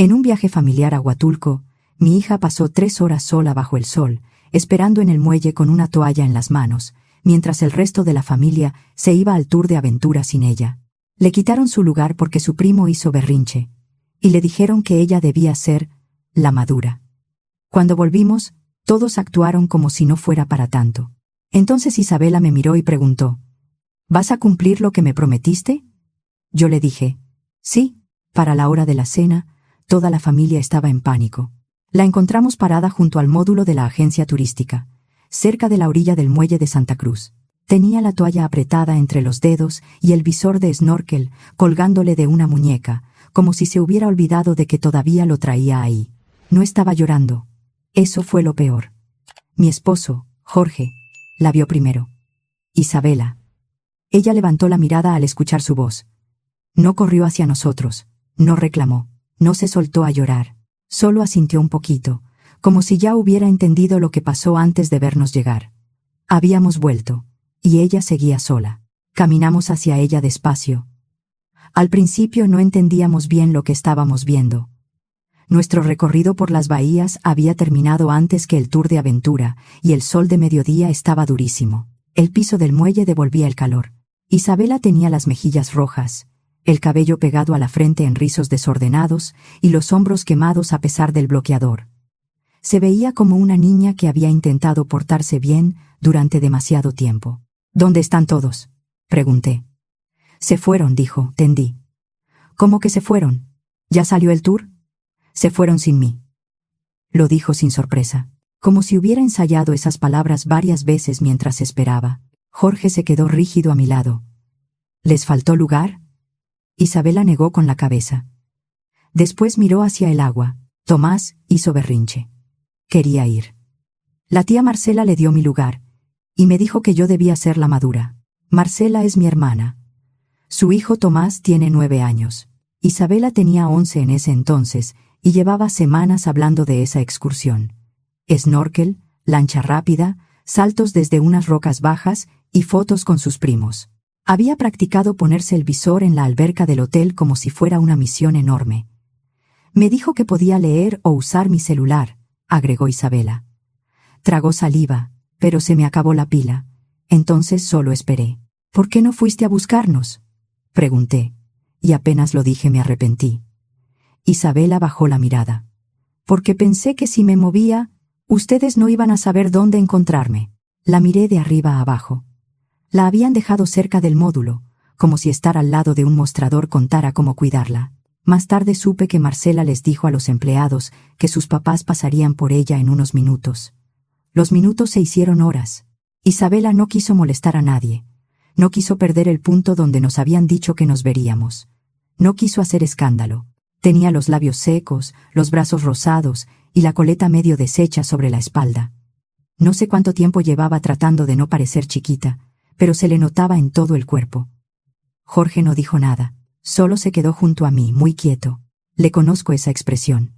En un viaje familiar a Huatulco, mi hija pasó 3 horas sola bajo el sol, esperando en el muelle con una toalla en las manos, mientras el resto de la familia se iba al tour de aventura sin ella. Le quitaron su lugar porque su primo hizo berrinche, y le dijeron que ella debía ser la madura. Cuando volvimos, todos actuaron como si no fuera para tanto. Entonces Isabela me miró y preguntó, ¿vas a cumplir lo que me prometiste? Yo le dije, sí. Para la hora de la cena, toda la familia estaba en pánico. La encontramos parada junto al módulo de la agencia turística, cerca de la orilla del muelle de Santa Cruz. Tenía la toalla apretada entre los dedos y el visor de snorkel colgándole de una muñeca, como si se hubiera olvidado de que todavía lo traía ahí. No estaba llorando. Eso fue lo peor. Mi esposo, Jorge, la vio primero. Isabela. Ella levantó la mirada al escuchar su voz. No corrió hacia nosotros, no reclamó, no se soltó a llorar, solo asintió un poquito, como si ya hubiera entendido lo que pasó antes de vernos llegar. Habíamos vuelto, y ella seguía sola. Caminamos hacia ella despacio. Al principio no entendíamos bien lo que estábamos viendo. Nuestro recorrido por las bahías había terminado antes que el tour de aventura, y el sol de mediodía estaba durísimo. El piso del muelle devolvía el calor. Isabela tenía las mejillas rojas, el cabello pegado a la frente en rizos desordenados y los hombros quemados a pesar del bloqueador. Se veía como una niña que había intentado portarse bien durante demasiado tiempo. ¿Dónde están todos?, pregunté. Se fueron, dijo, tendí. ¿Cómo que se fueron? ¿Ya salió el tour? Se fueron sin mí. Lo dijo sin sorpresa, como si hubiera ensayado esas palabras varias veces mientras esperaba. Jorge se quedó rígido a mi lado. ¿Les faltó lugar? Isabela negó con la cabeza. Después miró hacia el agua. Tomás hizo berrinche. Quería ir. La tía Marcela le dio mi lugar, y me dijo que yo debía ser la madura. Marcela es mi hermana. Su hijo Tomás tiene 9 años. Isabela tenía 11 en ese entonces, y llevaba semanas hablando de esa excursión. Snorkel, lancha rápida, saltos desde unas rocas bajas y fotos con sus primos. Había practicado ponerse el visor en la alberca del hotel como si fuera una misión enorme. Me dijo que podía leer o usar mi celular, agregó Isabela. Tragó saliva, pero se me acabó la pila. Entonces solo esperé. ¿Por qué no fuiste a buscarnos?, pregunté, y apenas lo dije me arrepentí. Isabela bajó la mirada. Porque pensé que si me movía, ustedes no iban a saber dónde encontrarme. La miré de arriba a abajo. La habían dejado cerca del módulo, como si estar al lado de un mostrador contara cómo cuidarla. Más tarde supe que Marcela les dijo a los empleados que sus papás pasarían por ella en unos minutos. Los minutos se hicieron horas. Isabela no quiso molestar a nadie. No quiso perder el punto donde nos habían dicho que nos veríamos. No quiso hacer escándalo. Tenía los labios secos, los brazos rosados y la coleta medio deshecha sobre la espalda. No sé cuánto tiempo llevaba tratando de no parecer chiquita, pero se le notaba en todo el cuerpo. Jorge no dijo nada, solo se quedó junto a mí, muy quieto. Le conozco esa expresión.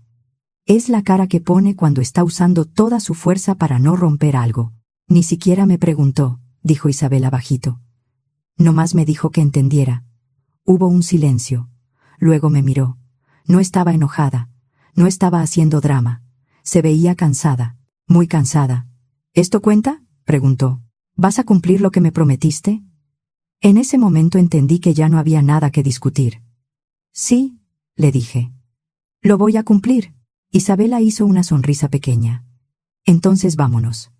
Es la cara que pone cuando está usando toda su fuerza para no romper algo. Ni siquiera me preguntó, dijo Isabela bajito. Nomás me dijo que entendiera. Hubo un silencio. Luego me miró. No estaba enojada. No estaba haciendo drama. Se veía cansada, muy cansada. ¿Esto cuenta?, preguntó. ¿Vas a cumplir lo que me prometiste? En ese momento entendí que ya no había nada que discutir. Sí, le dije. Lo voy a cumplir. Isabela hizo una sonrisa pequeña. Entonces vámonos.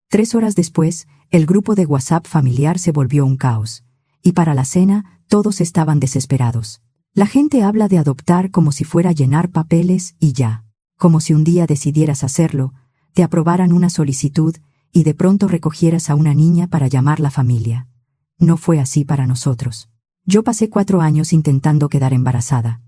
3 horas después, el grupo de WhatsApp familiar se volvió un caos. Y para la cena, todos estaban desesperados. La gente habla de adoptar como si fuera llenar papeles y ya. Como si un día decidieras hacerlo, te aprobaran una solicitud y de pronto recogieras a una niña para llamarla familia. No fue así para nosotros. Yo pasé 4 años intentando quedar embarazada.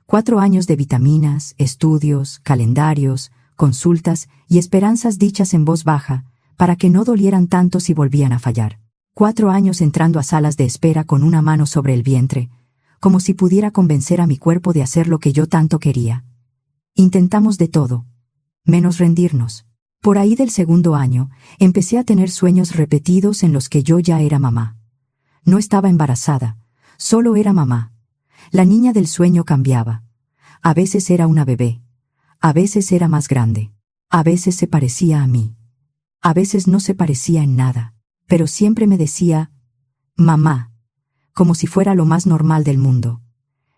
4 años de vitaminas, estudios, calendarios, consultas y esperanzas dichas en voz baja, para que no dolieran tanto si volvían a fallar. 4 años entrando a salas de espera con una mano sobre el vientre, como si pudiera convencer a mi cuerpo de hacer lo que yo tanto quería. Intentamos de todo, menos rendirnos. Por ahí del 2.º año, empecé a tener sueños repetidos en los que yo ya era mamá. No estaba embarazada, solo era mamá. La niña del sueño cambiaba. A veces era una bebé. A veces era más grande. A veces se parecía a mí. A veces no se parecía en nada. Pero siempre me decía, mamá, como si fuera lo más normal del mundo.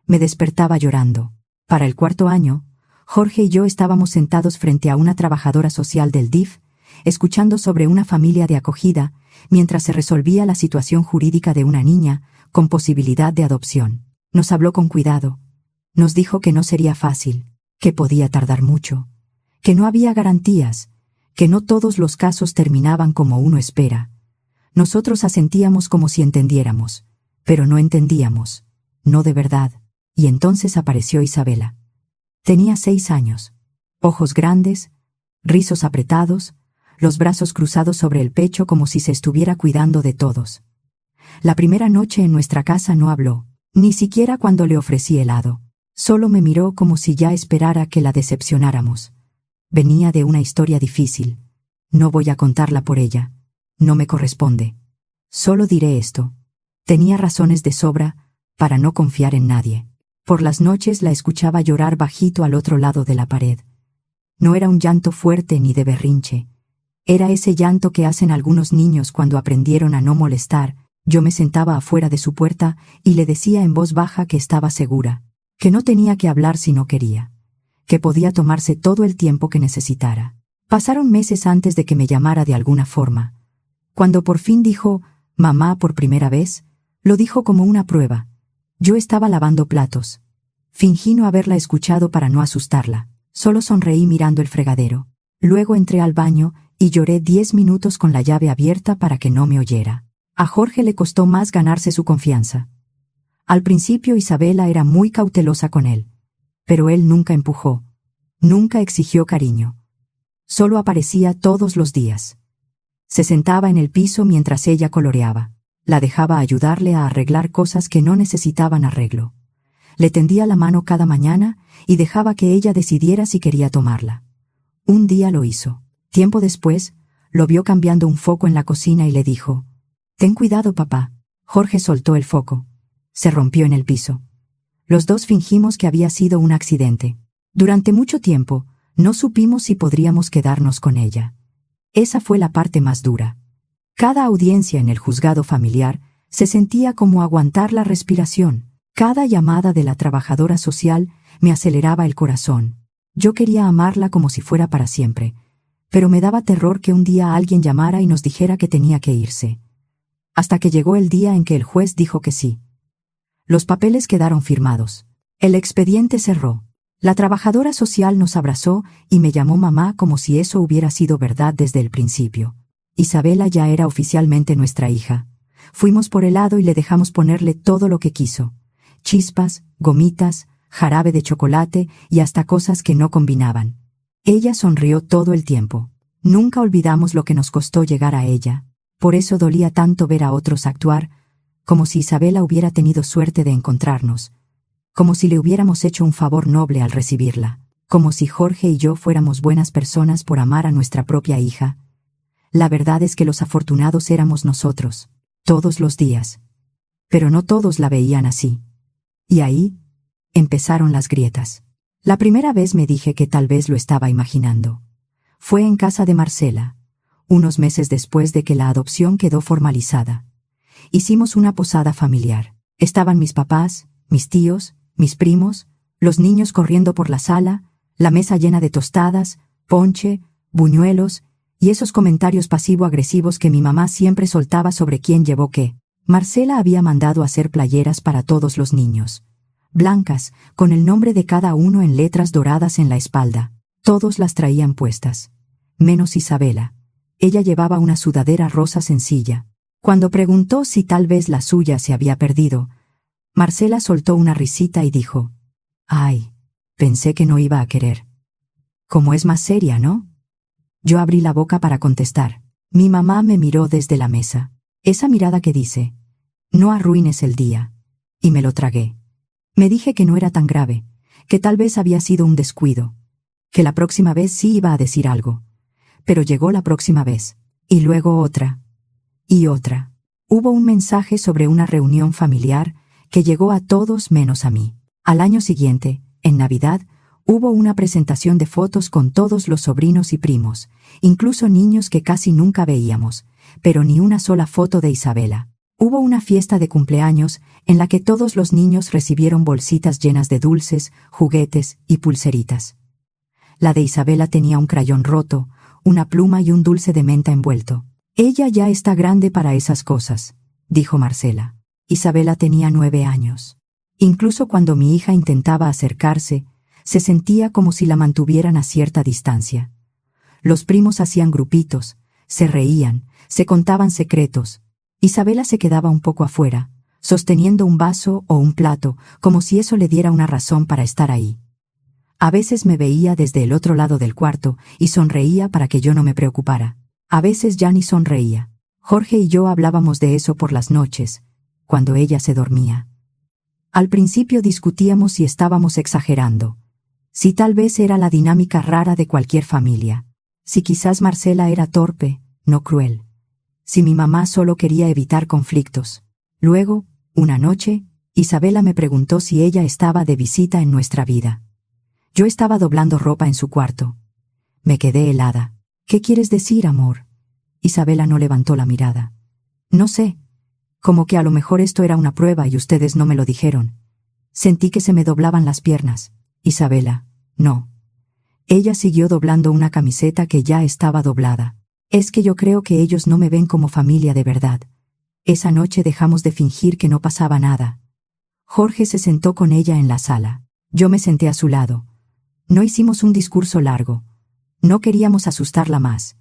Me despertaba llorando. Para el 4.º año, Jorge y yo estábamos sentados frente a una trabajadora social del DIF, escuchando sobre una familia de acogida, mientras se resolvía la situación jurídica de una niña, con posibilidad de adopción. Nos habló con cuidado. Nos dijo que no sería fácil, que podía tardar mucho, que no había garantías, que no todos los casos terminaban como uno espera. Nosotros asentíamos como si entendiéramos, pero no entendíamos, no de verdad, y entonces apareció Isabela. Tenía 6 años, ojos grandes, rizos apretados, los brazos cruzados sobre el pecho como si se estuviera cuidando de todos. La primera noche en nuestra casa no habló, ni siquiera cuando le ofrecí helado. Solo me miró como si ya esperara que la decepcionáramos. Venía de una historia difícil. No voy a contarla por ella. No me corresponde. Solo diré esto. Tenía razones de sobra para no confiar en nadie. Por las noches la escuchaba llorar bajito al otro lado de la pared. No era un llanto fuerte ni de berrinche. Era ese llanto que hacen algunos niños cuando aprendieron a no molestar. Yo me sentaba afuera de su puerta y le decía en voz baja que estaba segura, que no tenía que hablar si no quería, que podía tomarse todo el tiempo que necesitara. Pasaron meses antes de que me llamara de alguna forma. Cuando por fin dijo mamá por primera vez, lo dijo como una prueba. Yo estaba lavando platos. Fingí no haberla escuchado para no asustarla. Solo sonreí mirando el fregadero. Luego entré al baño y lloré 10 minutos con la llave abierta para que no me oyera. A Jorge le costó más ganarse su confianza. Al principio Isabela era muy cautelosa con él, pero él nunca empujó, nunca exigió cariño. Solo aparecía todos los días. Se sentaba en el piso mientras ella coloreaba. La dejaba ayudarle a arreglar cosas que no necesitaban arreglo. Le tendía la mano cada mañana y dejaba que ella decidiera si quería tomarla. Un día lo hizo. Tiempo después, lo vio cambiando un foco en la cocina y le dijo, «Ten cuidado, papá». Jorge soltó el foco. Se rompió en el piso. Los dos fingimos que había sido un accidente. Durante mucho tiempo, no supimos si podríamos quedarnos con ella. Esa fue la parte más dura. Cada audiencia en el juzgado familiar se sentía como aguantar la respiración. Cada llamada de la trabajadora social me aceleraba el corazón. Yo quería amarla como si fuera para siempre, pero me daba terror que un día alguien llamara y nos dijera que tenía que irse. Hasta que llegó el día en que el juez dijo que sí. Los papeles quedaron firmados. El expediente cerró. La trabajadora social nos abrazó y me llamó mamá como si eso hubiera sido verdad desde el principio. Isabela ya era oficialmente nuestra hija. Fuimos por helado y le dejamos ponerle todo lo que quiso. Chispas, gomitas, jarabe de chocolate y hasta cosas que no combinaban. Ella sonrió todo el tiempo. Nunca olvidamos lo que nos costó llegar a ella. Por eso dolía tanto ver a otros actuar, como si Isabela hubiera tenido suerte de encontrarnos, como si le hubiéramos hecho un favor noble al recibirla, como si Jorge y yo fuéramos buenas personas por amar a nuestra propia hija. La verdad es que los afortunados éramos nosotros, todos los días. Pero no todos la veían así. Y ahí empezaron las grietas. La primera vez me dije que tal vez lo estaba imaginando. Fue en casa de Marcela, unos meses después de que la adopción quedó formalizada. Hicimos una posada familiar. Estaban mis papás, mis tíos, mis primos, los niños corriendo por la sala, la mesa llena de tostadas, ponche, buñuelos y esos comentarios pasivo-agresivos que mi mamá siempre soltaba sobre quién llevó qué. Marcela había mandado hacer playeras para todos los niños. Blancas, con el nombre de cada uno en letras doradas en la espalda. Todos las traían puestas. Menos Isabela. Ella llevaba una sudadera rosa sencilla. Cuando preguntó si tal vez la suya se había perdido, Marcela soltó una risita y dijo, «Ay, pensé que no iba a querer». Como es más seria, ¿no? Yo abrí la boca para contestar. Mi mamá me miró desde la mesa. Esa mirada que dice, «No arruines el día». Y me lo tragué. Me dije que no era tan grave, que tal vez había sido un descuido, que la próxima vez sí iba a decir algo. Pero llegó la próxima vez, y luego otra. Y otra. Hubo un mensaje sobre una reunión familiar que llegó a todos menos a mí. Al año siguiente, En Navidad, hubo una presentación de fotos con todos los sobrinos y primos, incluso niños que casi nunca veíamos, pero ni una sola foto de Isabela. Hubo una fiesta de cumpleaños en la que todos los niños recibieron bolsitas llenas de dulces, juguetes y pulseritas. La de Isabela tenía un crayón roto, una pluma y un dulce de menta envuelto. Ella ya está grande para esas cosas, dijo Marcela. Isabela tenía 9 años. Incluso cuando mi hija intentaba acercarse, se sentía como si la mantuvieran a cierta distancia. Los primos hacían grupitos, se reían, se contaban secretos. Isabela se quedaba un poco afuera, sosteniendo un vaso o un plato, como si eso le diera una razón para estar ahí. A veces me veía desde el otro lado del cuarto y sonreía para que yo no me preocupara. A veces ya ni sonreía. Jorge y yo hablábamos de eso por las noches, cuando ella se dormía. Al principio discutíamos si estábamos exagerando, si tal vez era la dinámica rara de cualquier familia, si quizás Marcela era torpe, no cruel, si mi mamá solo quería evitar conflictos. Luego, una noche, Isabela me preguntó si ella estaba de visita en nuestra vida. Yo estaba doblando ropa en su cuarto. Me quedé helada. ¿Qué quieres decir, amor? Isabela no levantó la mirada. No sé. Como que a lo mejor esto era una prueba y ustedes no me lo dijeron. Sentí que se me doblaban las piernas. Isabela, no. Ella siguió doblando una camiseta que ya estaba doblada. Es que yo creo que ellos no me ven como familia de verdad. Esa noche dejamos de fingir que no pasaba nada. Jorge se sentó con ella en la sala. Yo me senté a su lado. No hicimos un discurso largo. No queríamos asustarla más.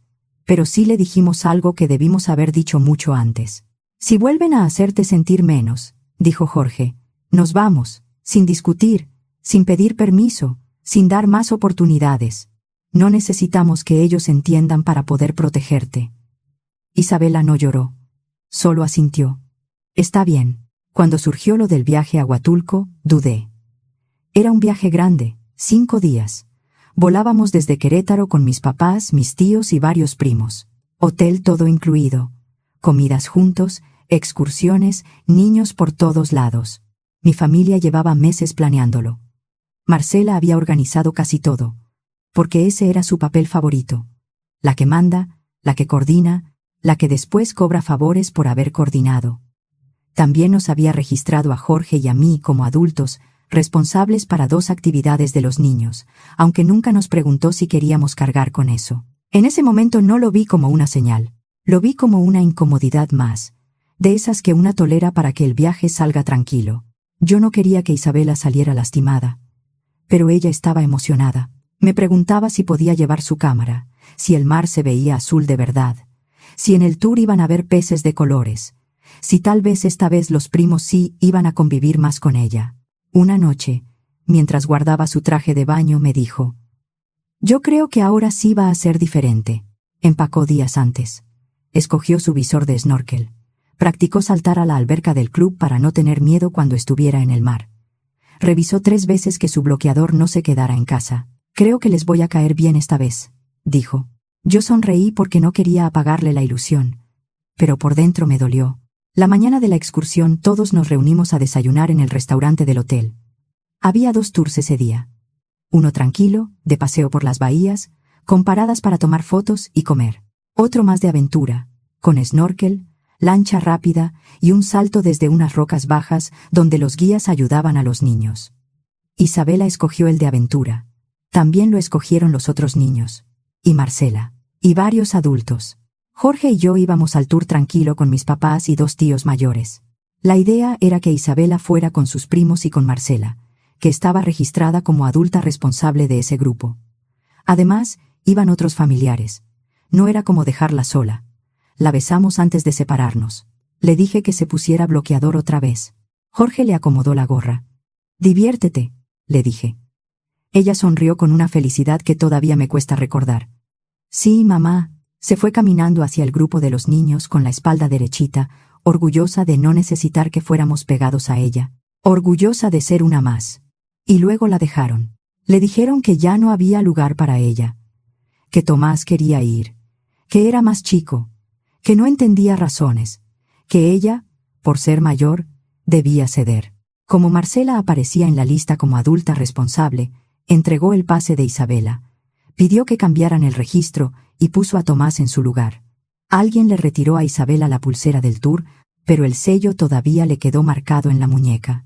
Pero sí le dijimos algo que debimos haber dicho mucho antes. Si vuelven a hacerte sentir menos, dijo Jorge, nos vamos, sin discutir, sin pedir permiso, sin dar más oportunidades. No necesitamos que ellos entiendan para poder protegerte. Isabela no lloró. Solo asintió. Está bien. Cuando surgió lo del viaje a Huatulco, dudé. Era un viaje grande, 5 días. Volábamos desde Querétaro con mis papás, mis tíos y varios primos. Hotel todo incluido. Comidas juntos, excursiones, niños por todos lados. Mi familia llevaba meses planeándolo. Marcela había organizado casi todo, porque ese era su papel favorito. La que manda, la que coordina, la que después cobra favores por haber coordinado. También nos había registrado a Jorge y a mí como adultos, responsables para 2 actividades de los niños, aunque nunca nos preguntó si queríamos cargar con eso. En ese momento no lo vi como una señal, lo vi como una incomodidad más, de esas que una tolera para que el viaje salga tranquilo. Yo no quería que Isabela saliera lastimada, pero ella estaba emocionada. Me preguntaba si podía llevar su cámara, si el mar se veía azul de verdad, si en el tour iban a ver peces de colores, si tal vez esta vez los primos sí iban a convivir más con ella. Una noche, mientras guardaba su traje de baño, me dijo: «Yo creo que ahora sí va a ser diferente». Empacó días antes. Escogió su visor de snorkel. Practicó saltar a la alberca del club para no tener miedo cuando estuviera en el mar. Revisó 3 veces que su bloqueador no se quedara en casa. «Creo que les voy a caer bien esta vez», dijo. Yo sonreí porque no quería apagarle la ilusión, pero por dentro me dolió. La mañana de la excursión todos nos reunimos a desayunar en el restaurante del hotel. Había 2 tours ese día. Uno tranquilo, de paseo por las bahías, con paradas para tomar fotos y comer. Otro más de aventura, con snorkel, lancha rápida y un salto desde unas rocas bajas donde los guías ayudaban a los niños. Isabela escogió el de aventura. También lo escogieron los otros niños. Y Marcela. Y varios adultos. Jorge y yo íbamos al tour tranquilo con mis papás y 2 tíos mayores. La idea era que Isabela fuera con sus primos y con Marcela, que estaba registrada como adulta responsable de ese grupo. Además, iban otros familiares. No era como dejarla sola. La besamos antes de separarnos. Le dije que se pusiera bloqueador otra vez. Jorge le acomodó la gorra. «Diviértete», le dije. Ella sonrió con una felicidad que todavía me cuesta recordar. «Sí, mamá». Se fue caminando hacia el grupo de los niños con la espalda derechita, orgullosa de no necesitar que fuéramos pegados a ella, orgullosa de ser una más. Y luego la dejaron. Le dijeron que ya no había lugar para ella, que Tomás quería ir, que era más chico, que no entendía razones, que ella, por ser mayor, debía ceder. Como Marcela aparecía en la lista como adulta responsable, entregó el pase de Isabela, pidió que cambiaran el registro y puso a Tomás en su lugar. Alguien le retiró a Isabela la pulsera del tour, pero el sello todavía le quedó marcado en la muñeca.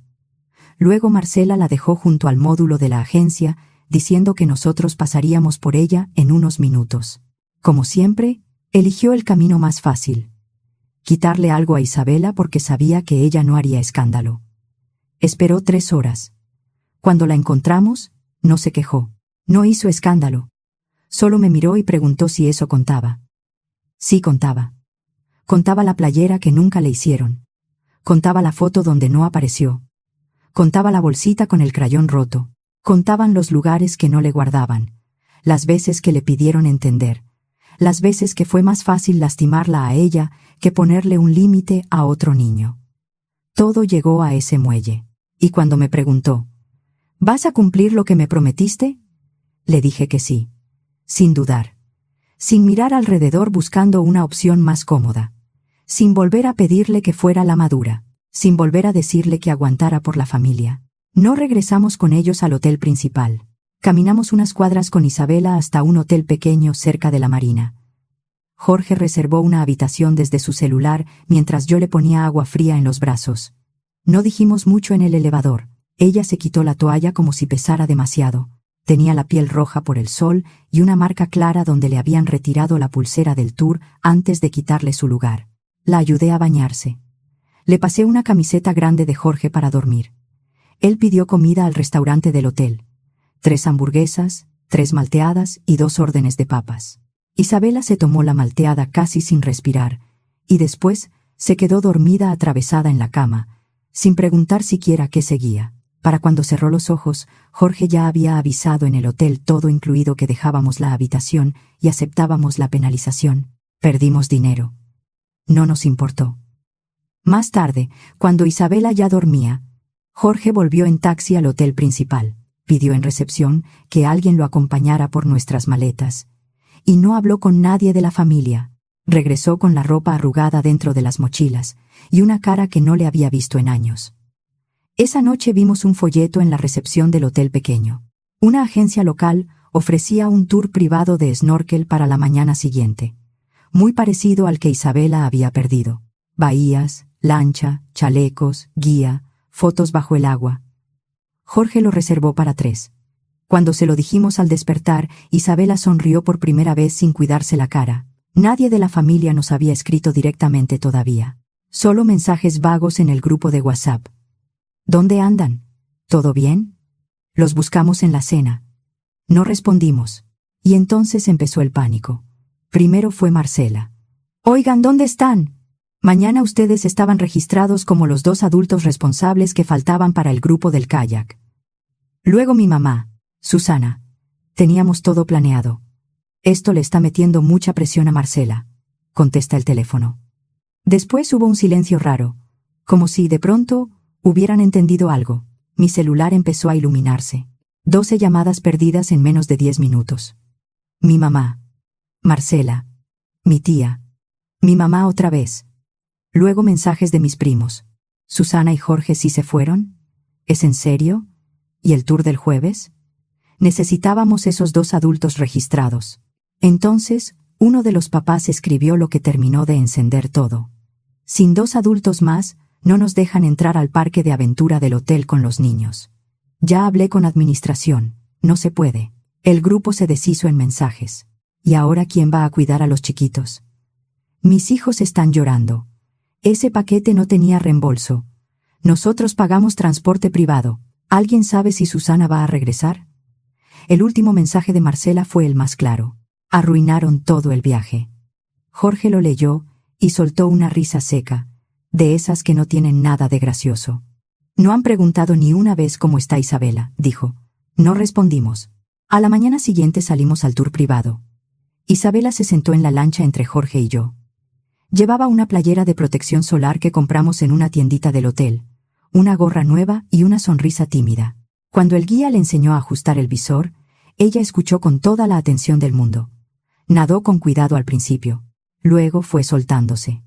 Luego Marcela la dejó junto al módulo de la agencia, diciendo que nosotros pasaríamos por ella en unos minutos. Como siempre, eligió el camino más fácil: quitarle algo a Isabela porque sabía que ella no haría escándalo. Esperó 3 horas. Cuando la encontramos, no se quejó. No hizo escándalo. Solo me miró y preguntó si eso contaba. Sí contaba. Contaba la playera que nunca le hicieron. Contaba la foto donde no apareció. Contaba la bolsita con el crayón roto. Contaban los lugares que no le guardaban. Las veces que le pidieron entender. Las veces que fue más fácil lastimarla a ella que ponerle un límite a otro niño. Todo llegó a ese muelle. Y cuando me preguntó, ¿vas a cumplir lo que me prometiste?, le dije que sí, sin dudar, sin mirar alrededor buscando una opción más cómoda, sin volver a pedirle que fuera la madura, sin volver a decirle que aguantara por la familia. No regresamos con ellos al hotel principal. Caminamos unas cuadras con Isabela hasta un hotel pequeño cerca de la marina. Jorge reservó una habitación desde su celular mientras yo le ponía agua fría en los brazos. No dijimos mucho en el elevador. Ella se quitó la toalla como si pesara demasiado. Tenía la piel roja por el sol y una marca clara donde le habían retirado la pulsera del tour antes de quitarle su lugar. La ayudé a bañarse. Le pasé una camiseta grande de Jorge para dormir. Él pidió comida al restaurante del hotel. 3 hamburguesas, 3 malteadas y 2 órdenes de papas. Isabela se tomó la malteada casi sin respirar, y después se quedó dormida atravesada en la cama, sin preguntar siquiera qué seguía. Para cuando cerró los ojos, Jorge ya había avisado en el hotel todo incluido que dejábamos la habitación y aceptábamos la penalización. Perdimos dinero. No nos importó. Más tarde, cuando Isabela ya dormía, Jorge volvió en taxi al hotel principal. Pidió en recepción que alguien lo acompañara por nuestras maletas. Y no habló con nadie de la familia. Regresó con la ropa arrugada dentro de las mochilas y una cara que no le había visto en años. Esa noche vimos un folleto en la recepción del hotel pequeño. Una agencia local ofrecía un tour privado de snorkel para la mañana siguiente, muy parecido al que Isabela había perdido. Bahías, lancha, chalecos, guía, fotos bajo el agua. Jorge lo reservó para 3. Cuando se lo dijimos al despertar, Isabela sonrió por primera vez sin cuidarse la cara. Nadie de la familia nos había escrito directamente todavía. Solo mensajes vagos en el grupo de WhatsApp. ¿Dónde andan? ¿Todo bien? Los buscamos en la cena. No respondimos. Y entonces empezó el pánico. Primero fue Marcela. Oigan, ¿dónde están? Mañana ustedes estaban registrados como los 2 adultos responsables que faltaban para el grupo del kayak. Luego mi mamá, Susana. Teníamos todo planeado. Esto le está metiendo mucha presión a Marcela. Contesta el teléfono. Después hubo un silencio raro, como si, de pronto, hubieran entendido algo. Mi celular empezó a iluminarse. 12 llamadas perdidas en menos de 10 minutos. Mi mamá. Marcela. Mi tía. Mi mamá otra vez. Luego mensajes de mis primos. ¿Susana y Jorge sí se fueron? ¿Es en serio? ¿Y el tour del jueves? Necesitábamos esos 2 adultos registrados. Entonces, uno de los papás escribió lo que terminó de encender todo. Sin 2 adultos más, no nos dejan entrar al parque de aventura del hotel con los niños. Ya hablé con administración. No se puede. El grupo se deshizo en mensajes. ¿Y ahora quién va a cuidar a los chiquitos? Mis hijos están llorando. Ese paquete no tenía reembolso. Nosotros pagamos transporte privado. ¿Alguien sabe si Susana va a regresar? El último mensaje de Marcela fue el más claro. Arruinaron todo el viaje. Jorge lo leyó y soltó una risa seca, de esas que no tienen nada de gracioso. No han preguntado ni una vez cómo está Isabela, dijo. No respondimos. A la mañana siguiente salimos al tour privado. Isabela se sentó en la lancha entre Jorge y yo. Llevaba una playera de protección solar que compramos en una tiendita del hotel, una gorra nueva y una sonrisa tímida. Cuando el guía le enseñó a ajustar el visor, ella escuchó con toda la atención del mundo. Nadó con cuidado al principio. Luego fue soltándose.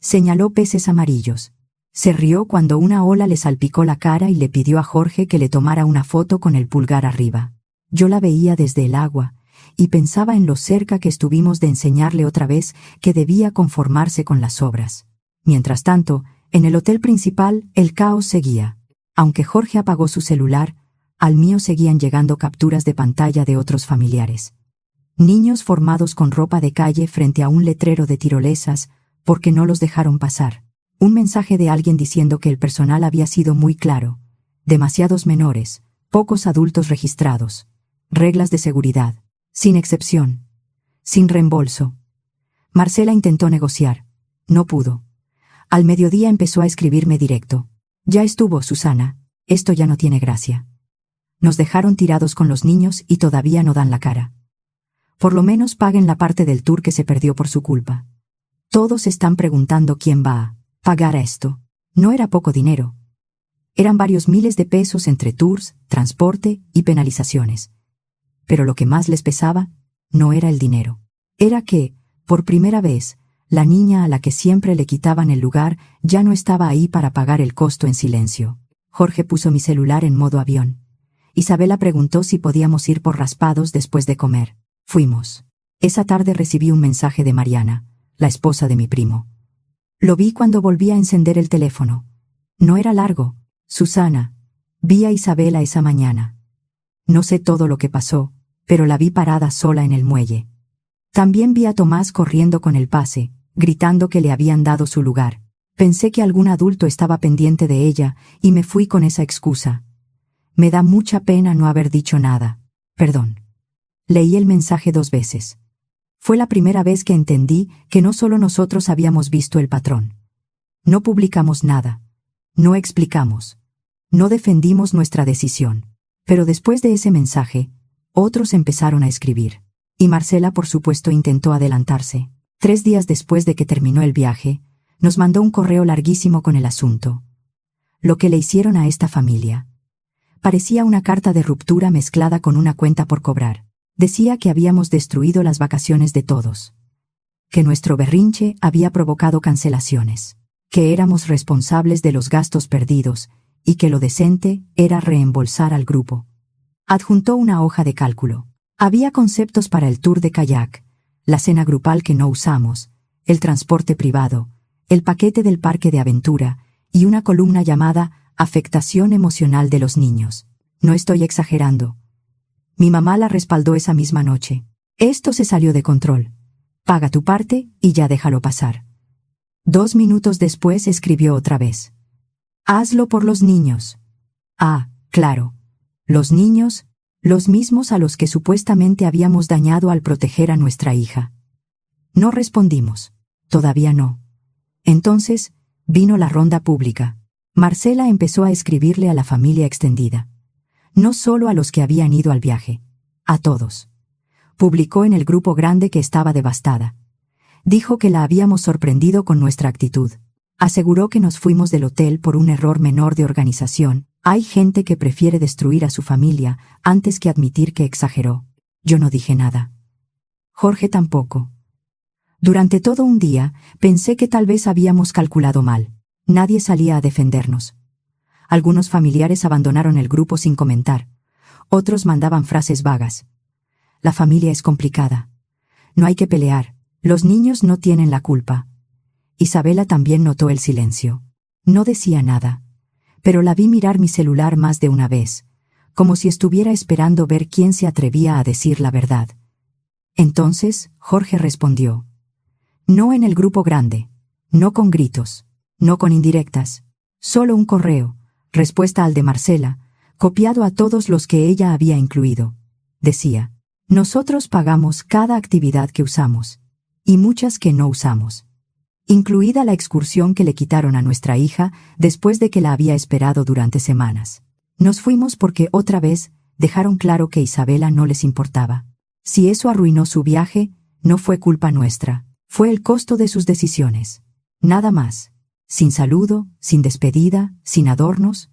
Señaló peces amarillos. Se rió cuando una ola le salpicó la cara y le pidió a Jorge que le tomara una foto con el pulgar arriba. Yo la veía desde el agua, y pensaba en lo cerca que estuvimos de enseñarle otra vez que debía conformarse con las obras. Mientras tanto, en el hotel principal, el caos seguía. Aunque Jorge apagó su celular, al mío seguían llegando capturas de pantalla de otros familiares. Niños formados con ropa de calle frente a un letrero de tirolesas porque no los dejaron pasar. Un mensaje de alguien diciendo que el personal había sido muy claro. Demasiados menores, pocos adultos registrados. Reglas de seguridad. Sin excepción. Sin reembolso. Marcela intentó negociar. No pudo. Al mediodía empezó a escribirme directo. Ya estuvo, Susana. Esto ya no tiene gracia. Nos dejaron tirados con los niños y todavía no dan la cara. Por lo menos paguen la parte del tour que se perdió por su culpa. Todos están preguntando quién va a pagar a esto. No era poco dinero. Eran varios miles de pesos entre tours, transporte y penalizaciones. Pero lo que más les pesaba no era el dinero. Era que, por primera vez, la niña a la que siempre le quitaban el lugar ya no estaba ahí para pagar el costo en silencio. Jorge puso mi celular en modo avión. Isabela preguntó si podíamos ir por raspados después de comer. Fuimos. Esa tarde recibí un mensaje de Mariana, la esposa de mi primo. Lo vi cuando volví a encender el teléfono. No era largo. Susana, vi a Isabela esa mañana. No sé todo lo que pasó, pero la vi parada sola en el muelle. También vi a Tomás corriendo con el pase, gritando que le habían dado su lugar. Pensé que algún adulto estaba pendiente de ella y me fui con esa excusa. Me da mucha pena no haber dicho nada. Perdón. Leí el mensaje 2 veces. Fue la primera vez que entendí que no solo nosotros habíamos visto el patrón. No publicamos nada. No explicamos. No defendimos nuestra decisión. Pero después de ese mensaje, otros empezaron a escribir. Y Marcela, por supuesto, intentó adelantarse. 3 días después de que terminó el viaje, nos mandó un correo larguísimo con el asunto. Lo que le hicieron a esta familia. Parecía una carta de ruptura mezclada con una cuenta por cobrar. Decía que habíamos destruido las vacaciones de todos. Que nuestro berrinche había provocado cancelaciones. Que éramos responsables de los gastos perdidos y que lo decente era reembolsar al grupo. Adjuntó una hoja de cálculo. Había conceptos para el tour de kayak, la cena grupal que no usamos, el transporte privado, el paquete del parque de aventura y una columna llamada afectación emocional de los niños. No estoy exagerando. Mi mamá la respaldó esa misma noche. Esto se salió de control. Paga tu parte y ya déjalo pasar. 2 minutos después escribió otra vez. Hazlo por los niños. Ah, claro. Los niños, los mismos a los que supuestamente habíamos dañado al proteger a nuestra hija. No respondimos. Todavía no. Entonces, vino la ronda pública. Marcela empezó a escribirle a la familia extendida. No solo a los que habían ido al viaje. A todos. Publicó en el grupo grande que estaba devastada. Dijo que la habíamos sorprendido con nuestra actitud. Aseguró que nos fuimos del hotel por un error menor de organización. Hay gente que prefiere destruir a su familia antes que admitir que exageró. Yo no dije nada. Jorge tampoco. Durante todo un día, pensé que tal vez habíamos calculado mal. Nadie salía a defendernos. Algunos familiares abandonaron el grupo sin comentar. Otros mandaban frases vagas. La familia es complicada. No hay que pelear. Los niños no tienen la culpa. Isabela también notó el silencio. No decía nada. Pero la vi mirar mi celular más de una vez, como si estuviera esperando ver quién se atrevía a decir la verdad. Entonces, Jorge respondió. No en el grupo grande. No con gritos. No con indirectas. Solo un correo. Respuesta al de Marcela, copiado a todos los que ella había incluido. Decía, nosotros pagamos cada actividad que usamos, y muchas que no usamos. Incluida la excursión que le quitaron a nuestra hija después de que la había esperado durante semanas. Nos fuimos porque otra vez dejaron claro que Isabela no les importaba. Si eso arruinó su viaje, no fue culpa nuestra, fue el costo de sus decisiones. Nada más. Sin saludo, sin despedida, sin adornos.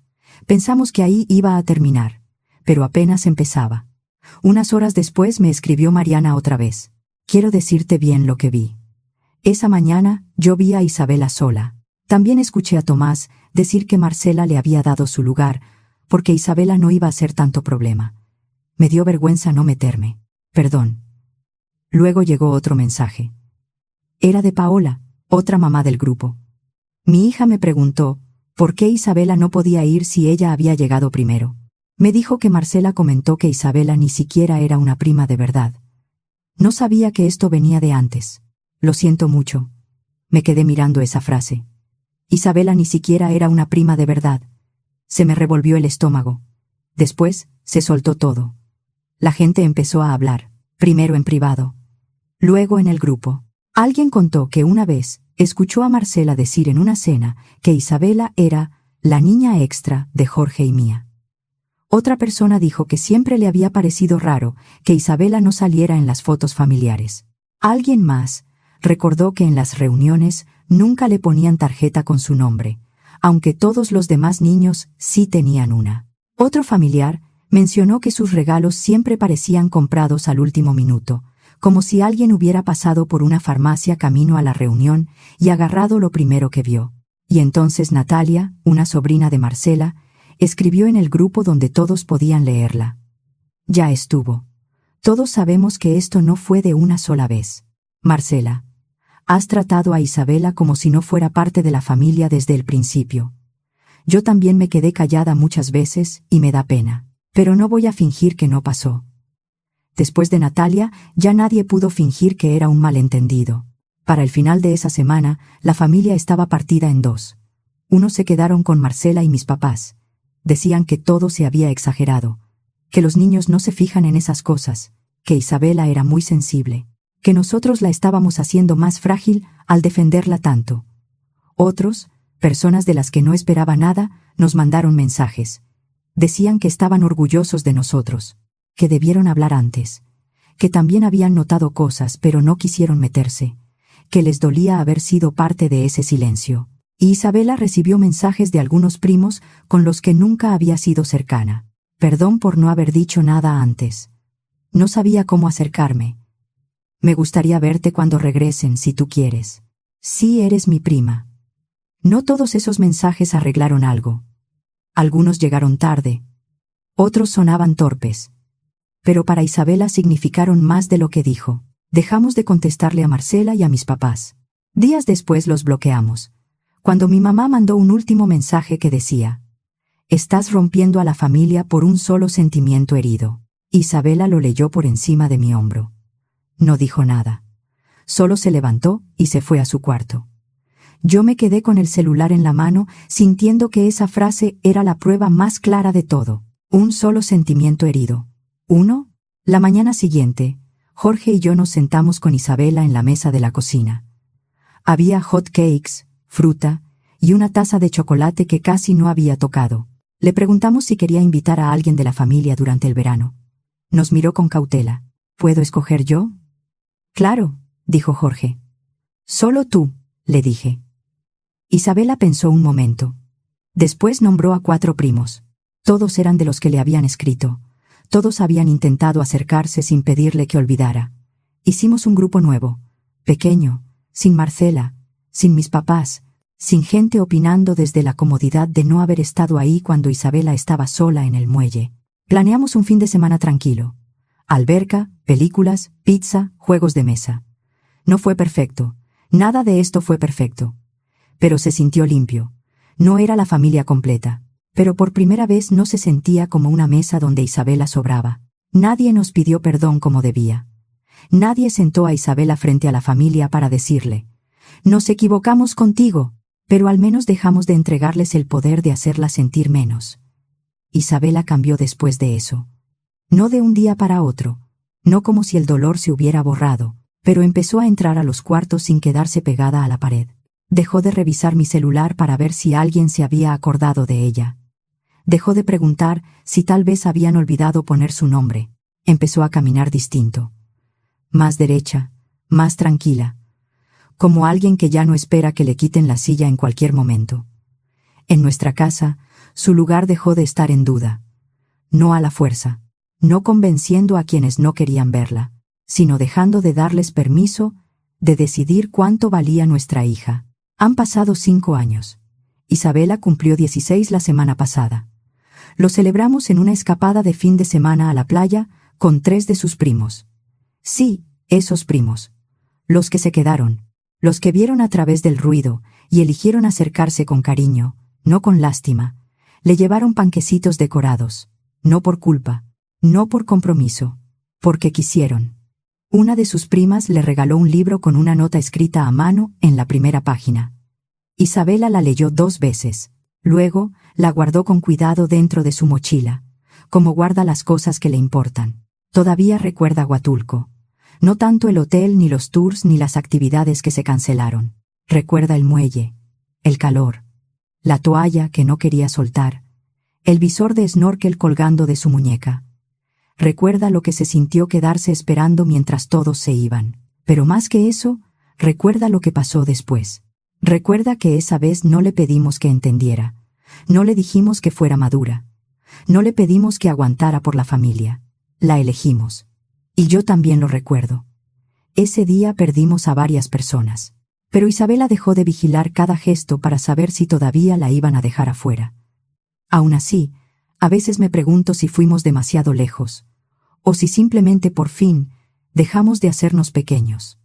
Pensamos que ahí iba a terminar, pero apenas empezaba. Unas horas después me escribió Mariana otra vez. Quiero decirte bien lo que vi. Esa mañana yo vi a Isabela sola. También escuché a Tomás decir que Marcela le había dado su lugar, porque Isabela no iba a ser tanto problema. Me dio vergüenza no meterme. Perdón. Luego llegó otro mensaje. Era de Paola, otra mamá del grupo. Mi hija me preguntó, ¿por qué Isabela no podía ir si ella había llegado primero? Me dijo que Marcela comentó que Isabela ni siquiera era una prima de verdad. No sabía que esto venía de antes. Lo siento mucho. Me quedé mirando esa frase. Isabela ni siquiera era una prima de verdad. Se me revolvió el estómago. Después, se soltó todo. La gente empezó a hablar, primero en privado, luego en el grupo. Alguien contó que una vez escuchó a Marcela decir en una cena que Isabela era la niña extra de Jorge y Mía. Otra persona dijo que siempre le había parecido raro que Isabela no saliera en las fotos familiares. Alguien más recordó que en las reuniones nunca le ponían tarjeta con su nombre, aunque todos los demás niños sí tenían una. Otro familiar mencionó que sus regalos siempre parecían comprados al último minuto, como si alguien hubiera pasado por una farmacia camino a la reunión y agarrado lo primero que vio. Y entonces Natalia, una sobrina de Marcela, escribió en el grupo donde todos podían leerla. Ya estuvo. Todos sabemos que esto no fue de una sola vez. Marcela, has tratado a Isabela como si no fuera parte de la familia desde el principio. Yo también me quedé callada muchas veces y me da pena, pero no voy a fingir que no pasó. Después de Natalia, ya nadie pudo fingir que era un malentendido. Para el final de esa semana, la familia estaba partida en dos. Unos se quedaron con Marcela y mis papás. Decían que todo se había exagerado, que los niños no se fijan en esas cosas, que Isabela era muy sensible, que nosotros la estábamos haciendo más frágil al defenderla tanto. Otros, personas de las que no esperaba nada, nos mandaron mensajes. Decían que estaban orgullosos de nosotros, que debieron hablar antes, que también habían notado cosas pero no quisieron meterse, que les dolía haber sido parte de ese silencio. Y Isabela recibió mensajes de algunos primos con los que nunca había sido cercana. Perdón por no haber dicho nada antes. No sabía cómo acercarme. Me gustaría verte cuando regresen si tú quieres. Sí, eres mi prima. No todos esos mensajes arreglaron algo. Algunos llegaron tarde. Otros sonaban torpes. Pero para Isabela significaron más de lo que dijo. Dejamos de contestarle a Marcela y a mis papás. Días después los bloqueamos. Cuando mi mamá mandó un último mensaje que decía: «Estás rompiendo a la familia por un solo sentimiento herido». Isabela lo leyó por encima de mi hombro. No dijo nada. Solo se levantó y se fue a su cuarto. Yo me quedé con el celular en la mano, sintiendo que esa frase era la prueba más clara de todo. Un solo sentimiento herido. ¿Uno? La mañana siguiente, Jorge y yo nos sentamos con Isabela en la mesa de la cocina. Había hot cakes, fruta y una taza de chocolate que casi no había tocado. Le preguntamos si quería invitar a alguien de la familia durante el verano. Nos miró con cautela. ¿Puedo escoger yo? Claro, dijo Jorge. Solo tú, le dije. Isabela pensó un momento. Después nombró a 4 primos. Todos eran de los que le habían escrito. Todos habían intentado acercarse sin pedirle que olvidara. Hicimos un grupo nuevo, pequeño, sin Marcela, sin mis papás, sin gente opinando desde la comodidad de no haber estado ahí cuando Isabela estaba sola en el muelle. Planeamos un fin de semana tranquilo. Alberca, películas, pizza, juegos de mesa. No fue perfecto. Nada de esto fue perfecto. Pero se sintió limpio. No era la familia completa. Pero por primera vez no se sentía como una mesa donde Isabela sobraba. Nadie nos pidió perdón como debía. Nadie sentó a Isabela frente a la familia para decirle: «Nos equivocamos contigo», pero al menos dejamos de entregarles el poder de hacerla sentir menos. Isabela cambió después de eso. No de un día para otro, no como si el dolor se hubiera borrado, pero empezó a entrar a los cuartos sin quedarse pegada a la pared. Dejó de revisar mi celular para ver si alguien se había acordado de ella. Dejó de preguntar si tal vez habían olvidado poner su nombre. Empezó a caminar distinto. Más derecha, más tranquila. Como alguien que ya no espera que le quiten la silla en cualquier momento. En nuestra casa, su lugar dejó de estar en duda. No a la fuerza, no convenciendo a quienes no querían verla, sino dejando de darles permiso de decidir cuánto valía nuestra hija. Han pasado 5 años. Isabela cumplió 16 la semana pasada. Lo celebramos en una escapada de fin de semana a la playa con 3 de sus primos. Sí, esos primos. Los que se quedaron. Los que vieron a través del ruido y eligieron acercarse con cariño, no con lástima. Le llevaron panquecitos decorados. No por culpa, no por compromiso, porque quisieron. Una de sus primas le regaló un libro con una nota escrita a mano en la primera página. Isabela la leyó 2 veces. Luego, la guardó con cuidado dentro de su mochila, como guarda las cosas que le importan. Todavía recuerda Huatulco. No tanto el hotel, ni los tours, ni las actividades que se cancelaron. Recuerda el muelle, el calor, la toalla que no quería soltar, el visor de snorkel colgando de su muñeca. Recuerda lo que se sintió quedarse esperando mientras todos se iban. Pero más que eso, recuerda lo que pasó después. Recuerda que esa vez no le pedimos que entendiera. No le dijimos que fuera madura. No le pedimos que aguantara por la familia. La elegimos. Y yo también lo recuerdo. Ese día perdimos a varias personas. Pero Isabela dejó de vigilar cada gesto para saber si todavía la iban a dejar afuera. Aún así, a veces me pregunto si fuimos demasiado lejos, o si simplemente por fin dejamos de hacernos pequeños.